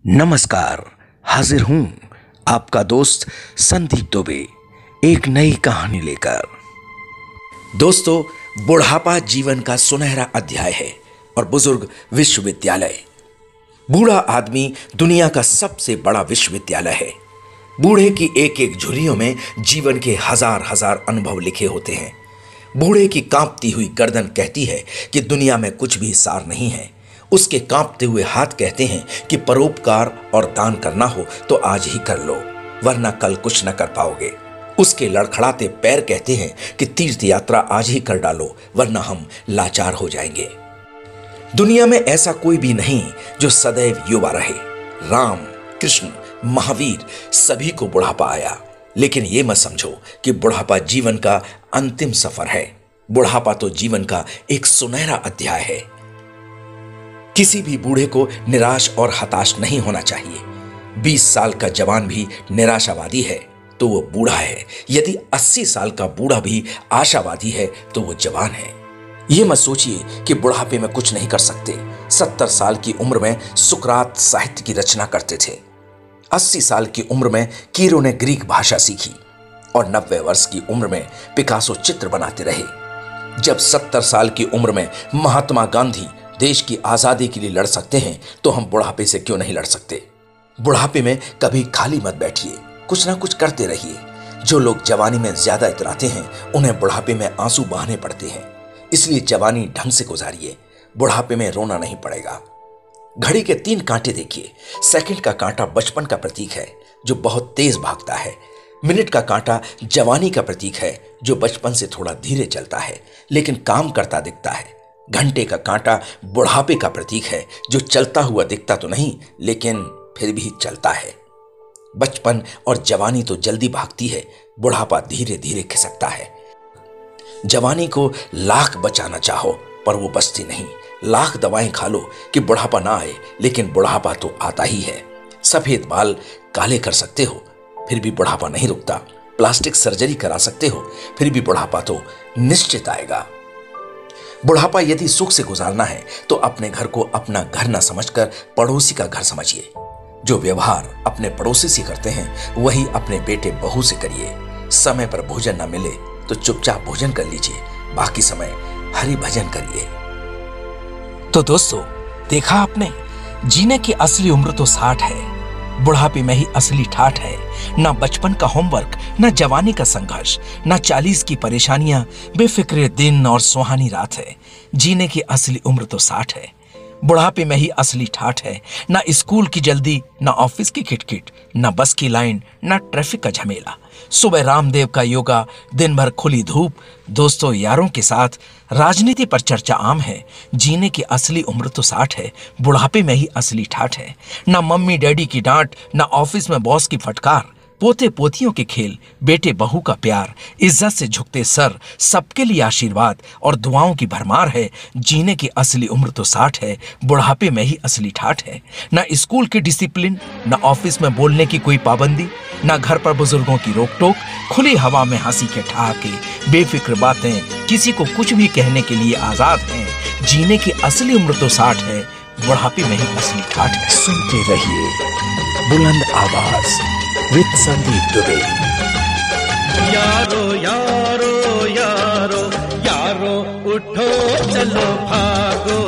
नमस्कार। हाजिर हूं आपका दोस्त संदीप दुबे एक नई कहानी लेकर। दोस्तों, बुढ़ापा जीवन का सुनहरा अध्याय है और बुजुर्ग विश्वविद्यालय। बूढ़ा आदमी दुनिया का सबसे बड़ा विश्वविद्यालय है। बूढ़े की एक एक झुर्रियों में जीवन के हजार हजार अनुभव लिखे होते हैं। बूढ़े की कांपती हुई गर्दन कहती है कि दुनिया में कुछ भी सार नहीं है। उसके कांपते हुए हाथ कहते हैं कि परोपकार और दान करना हो तो आज ही कर लो, वरना कल कुछ न कर पाओगे। उसके लड़खड़ाते पैर कहते हैं कि तीर्थ यात्रा आज ही कर डालो, वरना हम लाचार हो जाएंगे। दुनिया में ऐसा कोई भी नहीं जो सदैव युवा रहे। राम, कृष्ण, महावीर सभी को बुढ़ापा आया, लेकिन यह मत समझो कि बुढ़ापा जीवन का अंतिम सफर है। बुढ़ापा तो जीवन का एक सुनहरा अध्याय है। किसी भी बूढ़े को निराश और हताश नहीं होना चाहिए। 20 साल का जवान भी निराशावादी है तो वो बूढ़ा है। यदि 80 साल का बूढ़ा भी आशावादी है तो वो जवान है। ये मत सोचिए कि बुढ़ापे में कुछ नहीं कर सकते। 70 साल की उम्र में सुकरात साहित्य की रचना करते थे। 80 साल की उम्र में कीरो ने ग्रीक भाषा सीखी और 90 वर्ष की उम्र में पिकासो चित्र बनाते रहे। जब 70 साल की उम्र में महात्मा गांधी देश की आजादी के लिए लड़ सकते हैं तो हम बुढ़ापे से क्यों नहीं लड़ सकते। बुढ़ापे में कभी खाली मत बैठिए, कुछ ना कुछ करते रहिए। जो लोग जवानी में ज्यादा इतराते हैं उन्हें बुढ़ापे में आंसू बहाने पड़ते हैं। इसलिए जवानी ढंग से गुजारिए, बुढ़ापे में रोना नहीं पड़ेगा। घड़ी के 3 कांटे देखिए। सेकंड का कांटा बचपन का प्रतीक है जो बहुत तेज भागता है। मिनट का कांटा जवानी का प्रतीक है जो बचपन से थोड़ा धीरे चलता है लेकिन काम करता दिखता है। घंटे का कांटा बुढ़ापे का प्रतीक है जो चलता हुआ दिखता तो नहीं लेकिन फिर भी चलता है। बचपन और जवानी तो जल्दी भागती है, बुढ़ापा धीरे धीरे खिसकता है। जवानी को लाख बचाना चाहो पर वो बचती नहीं। लाख दवाएं खा लो कि बुढ़ापा ना आए, लेकिन बुढ़ापा तो आता ही है। सफेद बाल काले कर सकते हो फिर भी बुढ़ापा नहीं रुकता। प्लास्टिक सर्जरी करा सकते हो फिर भी बुढ़ापा तो निश्चित आएगा। बुढ़ापा यदि सुख से गुजारना है तो अपने घर को अपना घर न समझकर पड़ोसी का घर समझिए। जो व्यवहार अपने पड़ोसी से करते हैं वही अपने बेटे बहू से करिए। समय पर भोजन न मिले तो चुपचाप भोजन कर लीजिए, बाकी समय हरि भजन करिए। तो दोस्तों, देखा आपने, जीने की असली उम्र तो 60 है। बुढ़ापे में ही असली ठाठ है। ना बचपन का होमवर्क, ना जवानी का संघर्ष, ना 40 की परेशानियां, बेफिक्र दिन और सुहानी रात है। जीने की असली उम्र तो 60 है। बुढ़ापे में ही असली ठाठ है। ना स्कूल की जल्दी, ना ऑफिस की किटकिट, ना बस की लाइन, ना ट्रैफिक का झमेला। सुबह रामदेव का योगा, दिन भर खुली धूप, दोस्तों यारों के साथ राजनीति पर चर्चा आम है। जीने की असली उम्र तो 60 है। बुढ़ापे में ही असली ठाठ है। ना मम्मी डैडी की डांट, ना ऑफिस में बॉस की फटकार, पोते पोतियों के खेल, बेटे बहू का प्यार, इज्जत से झुकते सर, सबके लिए आशीर्वाद और दुआओं की भरमार है। जीने की असली उम्र तो 60 है। बुढ़ापे में ही असली ठाठ है। ना स्कूल की डिसिप्लिन, ना ऑफिस में बोलने की कोई पाबंदी, ना घर पर बुजुर्गों की रोक टोक, खुली हवा में हंसी के ठहाके, बेफिक्र बातें, किसी को कुछ भी कहने के लिए आजाद हैं। जीने की असली उम्र तो 60 है। बुढ़ापे में ही असली ठाठ है। सुनते रहिए बुलंद आवाज विद संदीप दुबे। यारो यारो यारो यारो उठो चलो भागो।